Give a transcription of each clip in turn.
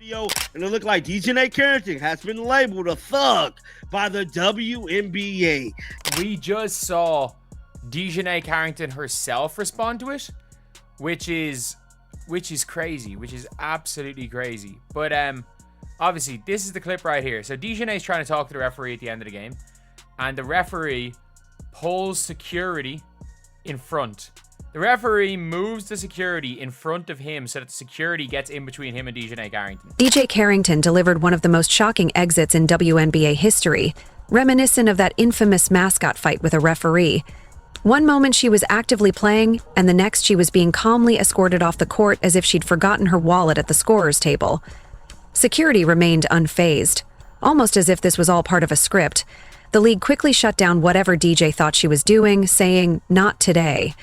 video, and it looked like Dijonai Carrington has been labeled a thug by the WNBA. We just saw Dijonai Carrington herself respond to it, which is crazy, which is absolutely crazy. But obviously, this is the clip right here. So Dijonai is trying to talk to the referee at the end of the game, and the referee pulls security in front. The referee moves the security in front of him so that the security gets in between him and Dijonai Carrington. DJ Carrington delivered one of the most shocking exits in WNBA history, reminiscent of that infamous mascot fight with a referee. One moment she was actively playing, and the next she was being calmly escorted off the court as if she'd forgotten her wallet at the scorer's table. Security remained unfazed, almost as if this was all part of a script. The league quickly shut down whatever DJ thought she was doing, saying, "Not today."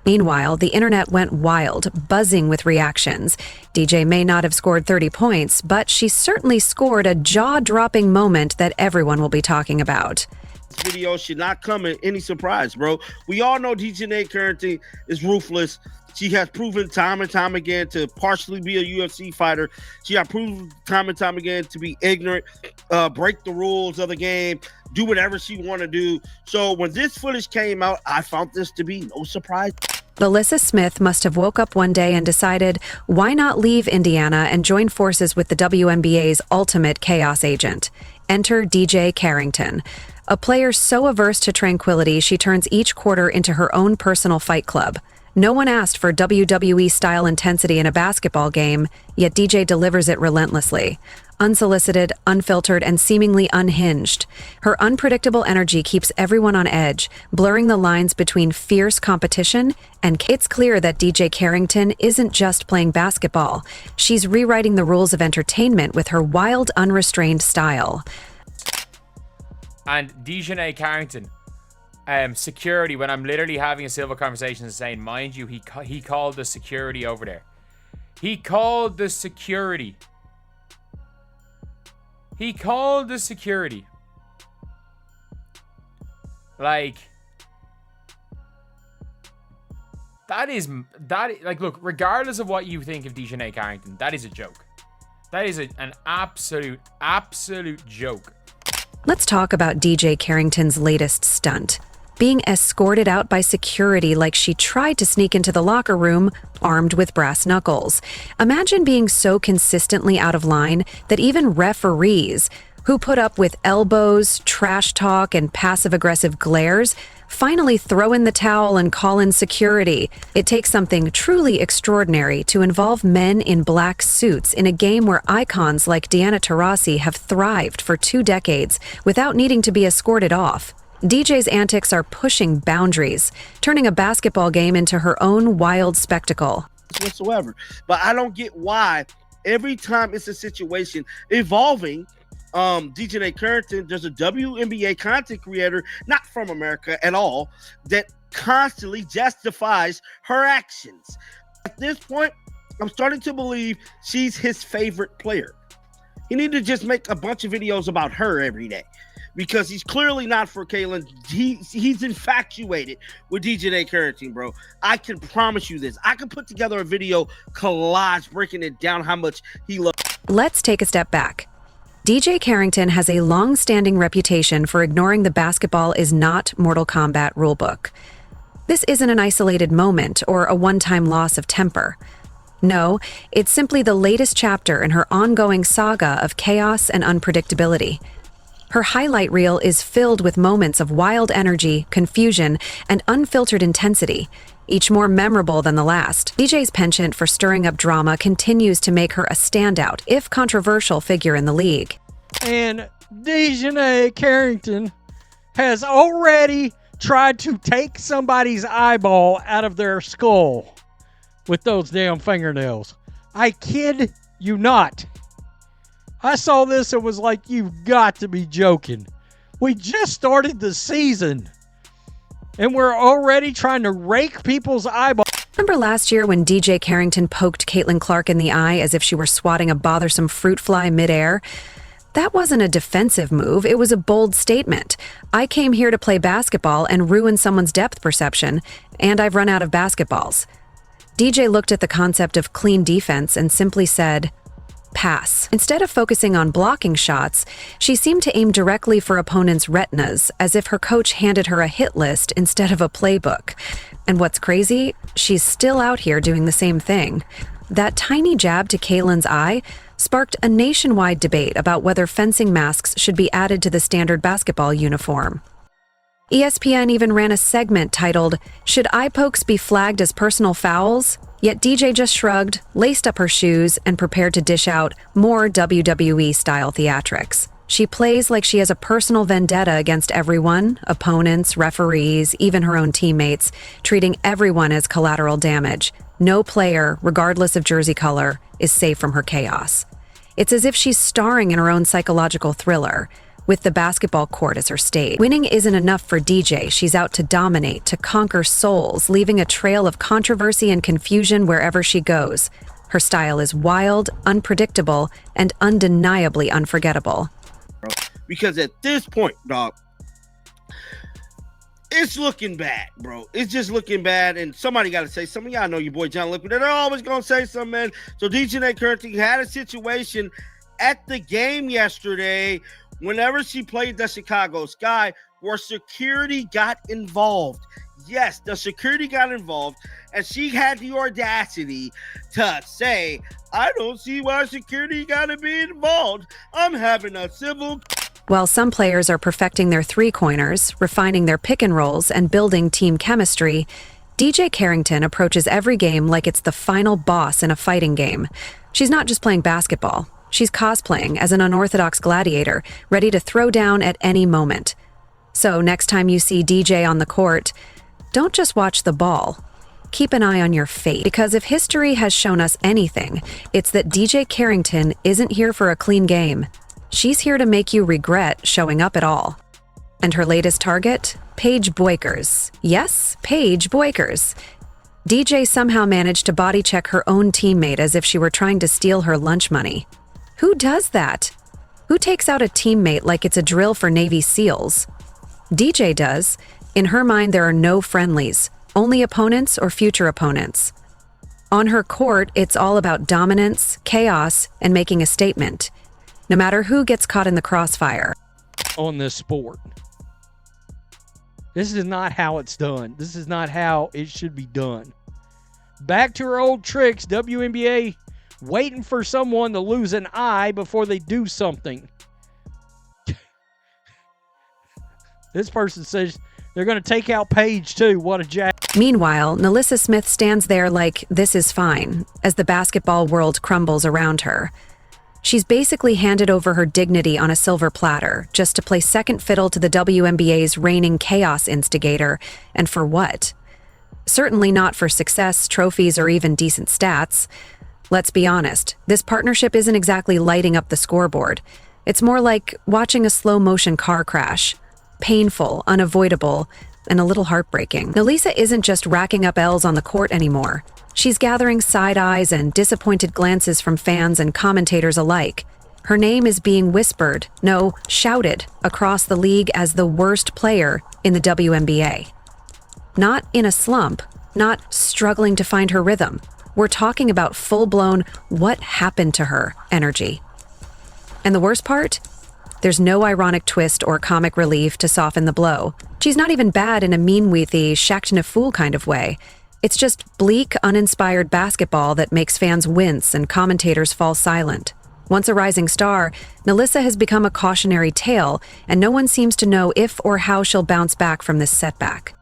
Meanwhile, the internet went wild, buzzing with reactions. DJ may not have scored 30 points, but she certainly scored a jaw-dropping moment that everyone will be talking about. This video should not come at any surprise, bro. We all know Dijonai Carrington is ruthless. She has proven time and time again to partially be a UFC fighter. She has proven time and time again to be ignorant, break the rules of the game, do whatever she want to do. So when this footage came out, I found this to be no surprise. NaLyssa Smith must have woke up one day and decided, why not leave Indiana and join forces with the WNBA's ultimate chaos agent? Enter DJ Carrington. A player so averse to tranquility, she turns each quarter into her own personal fight club. No one asked for WWE-style intensity in a basketball game, yet DJ delivers it relentlessly. Unsolicited, unfiltered, and seemingly unhinged. Her unpredictable energy keeps everyone on edge, blurring the lines between fierce competition and it's clear that DJ Carrington isn't just playing basketball. She's rewriting the rules of entertainment with her wild, unrestrained style. And Dijonai Carrington, security, when I'm literally having a civil conversation and saying, mind you, he called the security over there. He called the security. He called the security. Like, like, look, regardless of what you think of Dijonai Carrington, that is a joke. That is an absolute joke. Let's talk about DJ Carrington's latest stunt. Being escorted out by security like she tried to sneak into the locker room armed with brass knuckles. Imagine being so consistently out of line that even referees, who put up with elbows, trash talk, and passive-aggressive glares, finally throw in the towel and call in security. It takes something truly extraordinary to involve men in black suits in a game where icons like Diana Taurasi have thrived for 2 decades without needing to be escorted off. DJ's antics are pushing boundaries, turning a basketball game into her own wild spectacle. Whatsoever. But I don't get why every time it's a situation involving Dijonai Carrington, there's a WNBA content creator, not from America at all, that constantly justifies her actions. At this point, I'm starting to believe she's his favorite player. He need to just make a bunch of videos about her every day, because he's clearly not for Kaylin. He's infatuated with Dijonai Carrington, bro. I can promise you this. I can put together a video collage breaking it down how much he loves. Let's take a step back. DJ Carrington has a long-standing reputation for ignoring the basketball is not Mortal Kombat rulebook. This isn't an isolated moment or a one-time loss of temper. No, it's simply the latest chapter in her ongoing saga of chaos and unpredictability. Her highlight reel is filled with moments of wild energy, confusion, and unfiltered intensity, each more memorable than the last. DJ's penchant for stirring up drama continues to make her a standout, if controversial, figure in the league. And Dijonai Carrington has already tried to take somebody's eyeball out of their skull with those damn fingernails. I kid you not. I saw this and was like, you've got to be joking. We just started the season and we're already trying to rake people's eyeballs. Remember last year when DJ Carrington poked Caitlin Clark in the eye as if she were swatting a bothersome fruit fly midair? That wasn't a defensive move, it was a bold statement. I came here to play basketball and ruin someone's depth perception, and I've run out of basketballs. DJ looked at the concept of clean defense and simply said, pass. Instead of focusing on blocking shots, she seemed to aim directly for opponents' retinas, as if her coach handed her a hit list instead of a playbook. And what's crazy, she's still out here doing the same thing. That tiny jab to Kaylin's eye sparked a nationwide debate about whether fencing masks should be added to the standard basketball uniform. ESPN even ran a segment titled, "Should Eye Pokes be Flagged as Personal Fouls?" Yet DJ just shrugged, laced up her shoes, and prepared to dish out more WWE-style theatrics. She plays like she has a personal vendetta against everyone, opponents, referees, even her own teammates, treating everyone as collateral damage. No player, regardless of jersey color, is safe from her chaos. It's as if she's starring in her own psychological thriller, with the basketball court as her stage. Winning isn't enough for DJ. She's out to dominate, to conquer souls, leaving a trail of controversy and confusion wherever she goes. Her style is wild, unpredictable, and undeniably unforgettable. Because at this point, dog, it's looking bad, bro. It's just looking bad, and somebody got to say something. Y'all know your boy John Liquid. They're always going to say something, man. So Dijonai Carrington had a situation at the game yesterday whenever she played the Chicago Sky where security got involved. Yes, the security got involved, and she had the audacity to say, "I don't see why security got to be involved. I'm having a civil..." While some players are perfecting their three-pointers, refining their pick and rolls, and building team chemistry, DJ Carrington approaches every game like it's the final boss in a fighting game. She's not just playing basketball. She's cosplaying as an unorthodox gladiator, ready to throw down at any moment. So next time you see DJ on the court, don't just watch the ball. Keep an eye on your fate, because if history has shown us anything, it's that DJ Carrington isn't here for a clean game. She's here to make you regret showing up at all. And her latest target? Paige Boykers. Yes, Paige Boykers. DJ somehow managed to body check her own teammate as if she were trying to steal her lunch money. Who does that? Who takes out a teammate like it's a drill for Navy SEALs? DJ does. In her mind, there are no friendlies, only opponents or future opponents. On her court, it's all about dominance, chaos, and making a statement, no matter who gets caught in the crossfire. On this sport. This is not how it's done. This is not how it should be done. Back to her old tricks, WNBA waiting for someone to lose an eye before they do something. This person says they're going to take out Paige too. What a jack. Meanwhile, NaLyssa Smith stands there like this is fine, as the basketball world crumbles around her. She's basically handed over her dignity on a silver platter, just to play second fiddle to the WNBA's reigning chaos instigator, and for what? Certainly not for success, trophies, or even decent stats. Let's be honest, this partnership isn't exactly lighting up the scoreboard. It's more like watching a slow-motion car crash. Painful, unavoidable, and a little heartbreaking. NaLyssa isn't just racking up L's on the court anymore. She's gathering side eyes and disappointed glances from fans and commentators alike. Her name is being whispered, no, shouted, across the league as the worst player in the WNBA. Not in a slump, not struggling to find her rhythm. We're talking about full-blown, what happened to her energy. And the worst part? There's no ironic twist or comic relief to soften the blow. She's not even bad in a mean-weethy, shack-to-fool kind of way. It's just bleak, uninspired basketball that makes fans wince and commentators fall silent. Once a rising star, NaLyssa has become a cautionary tale, and no one seems to know if or how she'll bounce back from this setback.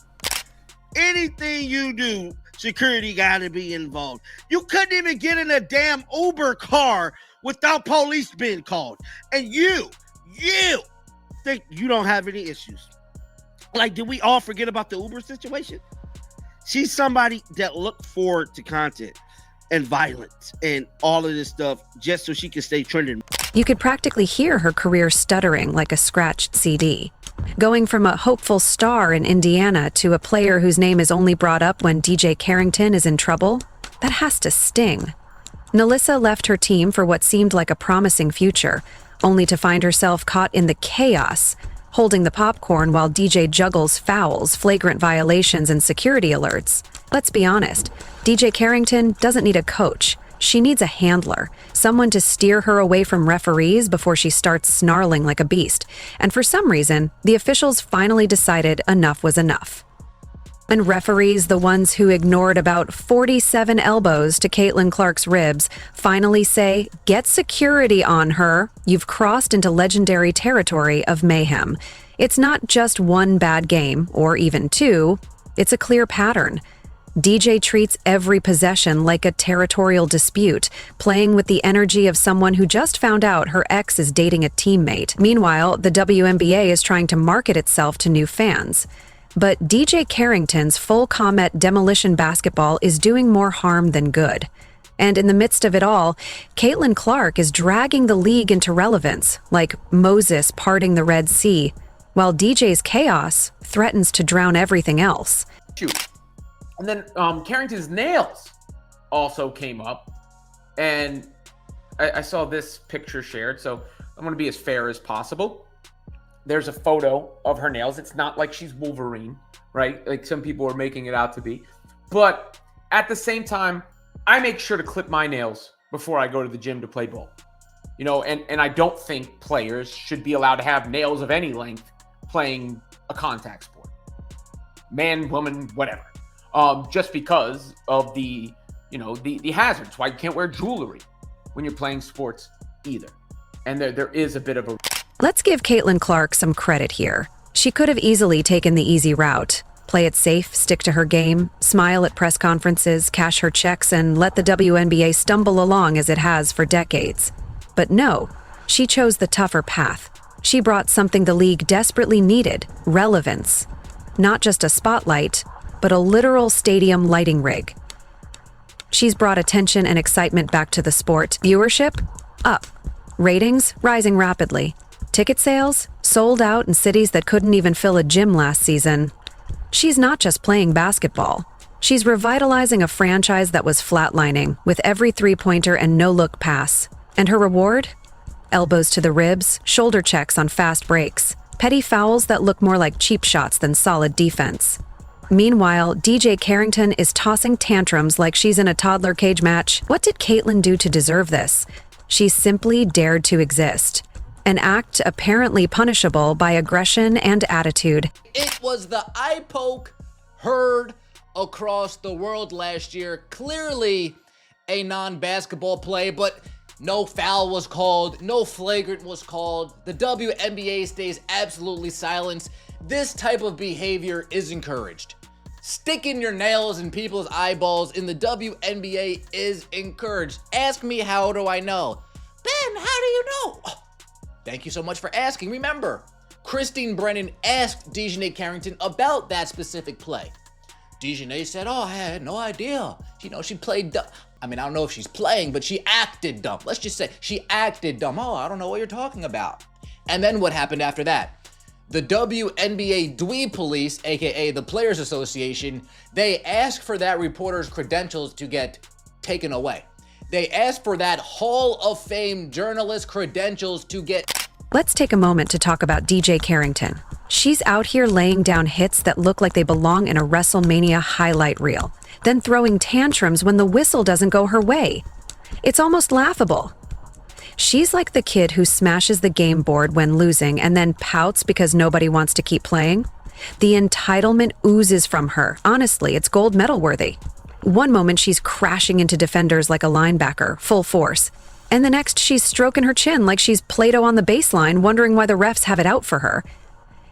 Anything you do, security got to be involved. You couldn't even get in a damn Uber car without police being called. And you think you don't have any issues. Like, did we all forget about the Uber situation? She's somebody that looked forward to content and violence and all of this stuff just so she can stay trending. You could practically hear her career stuttering like a scratched CD. Going from a hopeful star in Indiana to a player whose name is only brought up when DJ Carrington is in trouble, that has to sting. NaLyssa left her team for what seemed like a promising future, only to find herself caught in the chaos, holding the popcorn while DJ juggles fouls, flagrant violations, and security alerts. Let's be honest, DJ Carrington doesn't need a coach. She needs a handler, someone to steer her away from referees before she starts snarling like a beast. And for some reason, the officials finally decided enough was enough. And referees, the ones who ignored about 47 elbows to Caitlin Clark's ribs, finally say, "Get security on her. You've crossed into legendary territory of mayhem." It's not just one bad game, or even two. It's a clear pattern. DJ treats every possession like a territorial dispute, playing with the energy of someone who just found out her ex is dating a teammate. Meanwhile, the WNBA is trying to market itself to new fans. But DJ Carrington's full combat demolition basketball is doing more harm than good. And in the midst of it all, Caitlin Clark is dragging the league into relevance, like Moses parting the Red Sea, while DJ's chaos threatens to drown everything else. Shoot. And then Carrington's nails also came up. And I saw this picture shared, so I'm going to be as fair as possible. There's a photo of her nails. It's not like she's Wolverine, right? Like some people are making it out to be. But at the same time, I make sure to clip my nails before I go to the gym to play ball. You know, and I don't think players should be allowed to have nails of any length playing a contact sport. Man, woman, whatever. Just because of the hazards. Why you can't wear jewelry when you're playing sports either. And there is a bit of a... Let's give Caitlin Clark some credit here. She could have easily taken the easy route. Play it safe, stick to her game, smile at press conferences, cash her checks, and let the WNBA stumble along as it has for decades. But no, she chose the tougher path. She brought something the league desperately needed, relevance. Not just a spotlight, but a literal stadium lighting rig. She's brought attention and excitement back to the sport. Viewership? Up. Ratings? Rising rapidly. Ticket sales? Sold out in cities that couldn't even fill a gym last season. She's not just playing basketball. She's revitalizing a franchise that was flatlining, with every three-pointer and no-look pass. And her reward? Elbows to the ribs, shoulder checks on fast breaks, petty fouls that look more like cheap shots than solid defense. Meanwhile, DJ Carrington is tossing tantrums like she's in a toddler cage match. What did Caitlin do to deserve this? She simply dared to exist. An act apparently punishable by aggression and attitude. It was the eye poke heard across the world last year. Clearly a non-basketball play, but no foul was called, no flagrant was called. The WNBA stays absolutely silent. This type of behavior is encouraged. Sticking your nails in people's eyeballs in the WNBA is encouraged. Ask me, how do I know? Ben, how do you know? Oh, thank you so much for asking. Remember, Christine Brennan asked Dijonai Carrington about that specific play. Dijonai said, "Oh, I had no idea. You know, she played dumb." I mean, I don't know if she's playing, but she acted dumb. Let's just say she acted dumb. "Oh, I don't know what you're talking about." And then what happened after that? The WNBA Dweeb Police, aka the Players Association, they asked for that reporter's credentials to get taken away. They asked for that Hall of Fame journalist credentials to get... Let's take a moment to talk about DJ Carrington. She's out here laying down hits that look like they belong in a WrestleMania highlight reel, then throwing tantrums when the whistle doesn't go her way. It's almost laughable. She's like the kid who smashes the game board when losing and then pouts because nobody wants to keep playing. The entitlement oozes from her. Honestly, it's gold medal worthy. One moment she's crashing into defenders like a linebacker, full force. And the next she's stroking her chin like she's Play-Doh on the baseline, wondering why the refs have it out for her.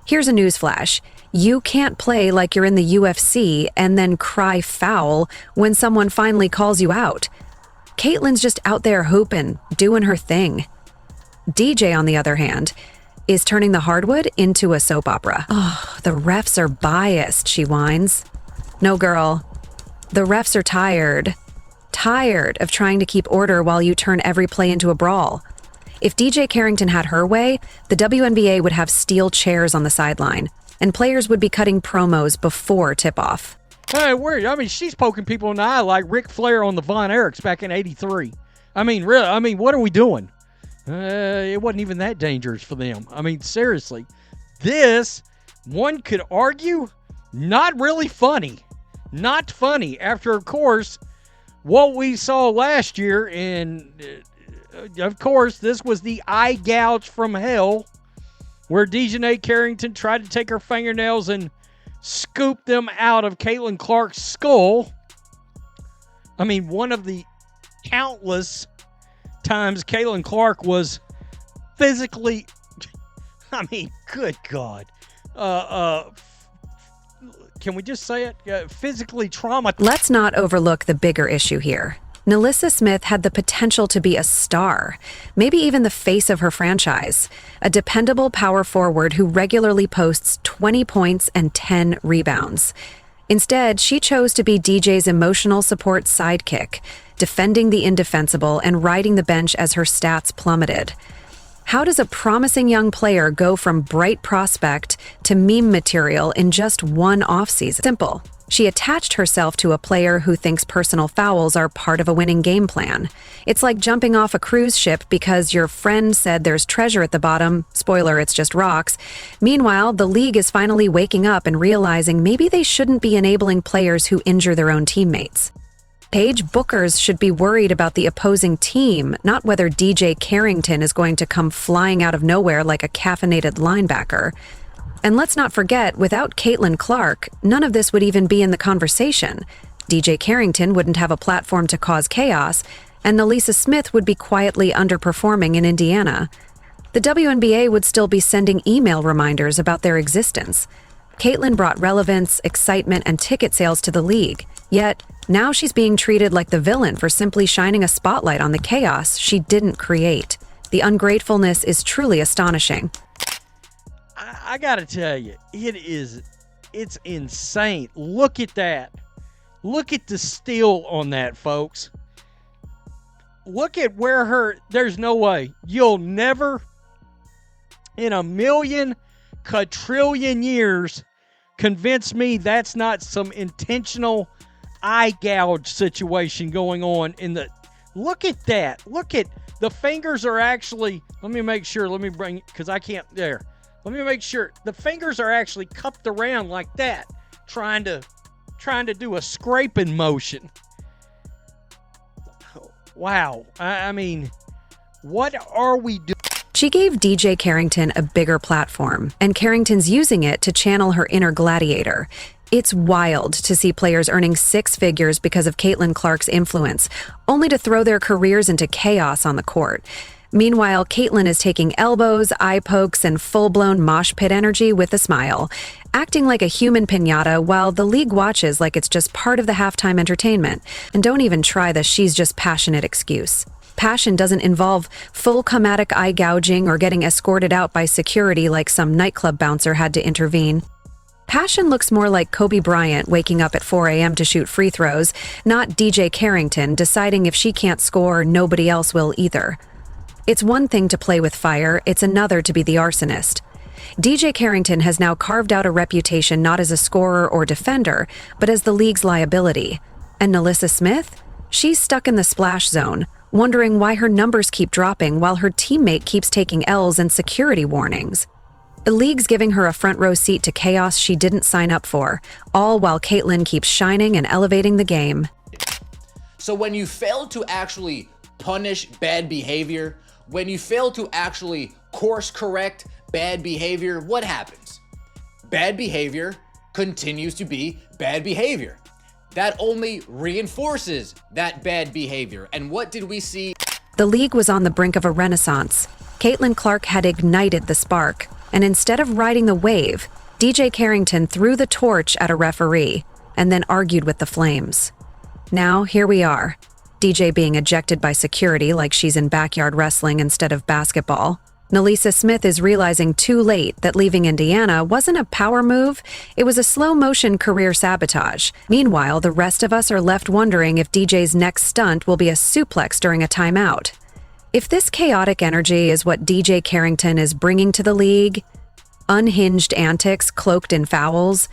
Here's a newsflash. You can't play like you're in the UFC and then cry foul when someone finally calls you out. Caitlin's just out there hooping, doing her thing. DJ, on the other hand, is turning the hardwood into a soap opera. Oh, the refs are biased, she whines. No, girl. The refs are tired. Tired of trying to keep order while you turn every play into a brawl. If DJ Carrington had her way, the WNBA would have steel chairs on the sideline, and players would be cutting promos before tip-off. Hey, weird. I mean, she's poking people in the eye like Ric Flair on the Von Erichs back in '83. I mean, really, what are we doing? It wasn't even that dangerous for them. I mean, seriously. This, one could argue, not really funny. Not funny after, of course, what we saw last year, and of course, this was the eye gouge from hell, where Dijonai Carrington tried to take her fingernails and scoop them out of Caitlin Clark's skull. I mean, one of the countless times Caitlin Clark was physically, I mean, good God. Can we just say it? Physically traumatized. Let's not overlook the bigger issue here. NaLyssa Smith had the potential to be a star, maybe even the face of her franchise, a dependable power forward who regularly posts 20 points and 10 rebounds. Instead, she chose to be DJ's emotional support sidekick, defending the indefensible and riding the bench as her stats plummeted. How does a promising young player go from bright prospect to meme material in just one offseason? Simple. She attached herself to a player who thinks personal fouls are part of a winning game plan. It's like jumping off a cruise ship because your friend said there's treasure at the bottom. Spoiler, it's just rocks. Meanwhile, the league is finally waking up and realizing maybe they shouldn't be enabling players who injure their own teammates. Paige bookers should be worried about the opposing team, not whether DJ Carrington is going to come flying out of nowhere like a caffeinated linebacker. And let's not forget, without Caitlin Clark, none of this would even be in the conversation. DJ Carrington wouldn't have a platform to cause chaos, and NaLyssa Smith would be quietly underperforming in Indiana. The WNBA would still be sending email reminders about their existence. Caitlin brought relevance, excitement, and ticket sales to the league, yet now she's being treated like the villain for simply shining a spotlight on the chaos she didn't create. The ungratefulness is truly astonishing. I gotta tell you, it's insane. Look at that. Look at the steal on that, folks. Look at where there's no way. You'll never in a million quadrillion years convince me that's not some intentional eye gouge situation going on in the. Look at that. Look at the fingers are actually, let me make sure, because I can't, there. Let me make sure the fingers are actually cupped around like that, trying to do a scraping motion. Wow. I mean, what are we doing? She gave DJ Carrington a bigger platform, and Carrington's using it to channel her inner gladiator. It's wild to see players earning six figures because of Caitlin Clark's influence, only to throw their careers into chaos on the court. Meanwhile, Caitlin is taking elbows, eye pokes, and full-blown mosh pit energy with a smile, acting like a human piñata while the league watches like it's just part of the halftime entertainment. And don't even try the "she's just passionate" excuse. Passion doesn't involve full chromatic eye gouging or getting escorted out by security like some nightclub bouncer had to intervene. Passion looks more like Kobe Bryant waking up at 4 a.m. to shoot free throws, not DJ Carrington deciding if she can't score, nobody else will either. It's one thing to play with fire, it's another to be the arsonist. DJ Carrington has now carved out a reputation not as a scorer or defender, but as the league's liability. And NaLyssa Smith? She's stuck in the splash zone, wondering why her numbers keep dropping while her teammate keeps taking L's and security warnings. The league's giving her a front row seat to chaos she didn't sign up for, all while Caitlin keeps shining and elevating the game. So when you fail to actually punish bad behavior, when you fail to actually course correct bad behavior, what happens? Bad behavior continues to be bad behavior. That only reinforces that bad behavior. And what did we see? The league was on the brink of a renaissance. Caitlin Clark had ignited the spark, and instead of riding the wave, DJ Carrington threw the torch at a referee and then argued with the flames. Now, here we are. DJ being ejected by security like she's in backyard wrestling instead of basketball. NaLyssa Smith is realizing too late that leaving Indiana wasn't a power move, it was a slow-motion career sabotage. Meanwhile, the rest of us are left wondering if DJ's next stunt will be a suplex during a timeout. If this chaotic energy is what DJ Carrington is bringing to the league, unhinged antics cloaked in fouls,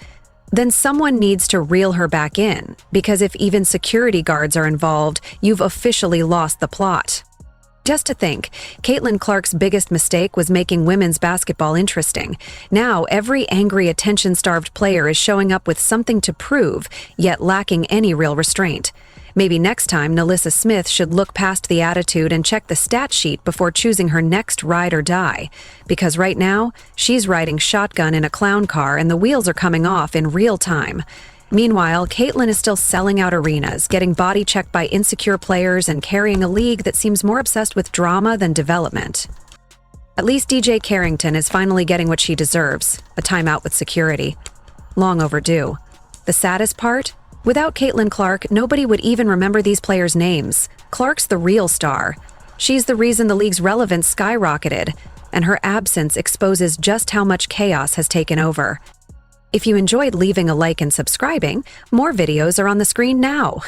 then someone needs to reel her back in, because if even security guards are involved, you've officially lost the plot. Just to think, Caitlin Clark's biggest mistake was making women's basketball interesting. Now, every angry, attention-starved player is showing up with something to prove, yet lacking any real restraint. Maybe next time, NaLyssa Smith should look past the attitude and check the stat sheet before choosing her next ride or die. Because right now, she's riding shotgun in a clown car and the wheels are coming off in real time. Meanwhile, Caitlin is still selling out arenas, getting body checked by insecure players and carrying a league that seems more obsessed with drama than development. At least DJ Carrington is finally getting what she deserves, a timeout with security. Long overdue. The saddest part? Without Caitlin Clark, nobody would even remember these players' names. Clark's the real star. She's the reason the league's relevance skyrocketed, and her absence exposes just how much chaos has taken over. If you enjoyed leaving a like and subscribing, more videos are on the screen now.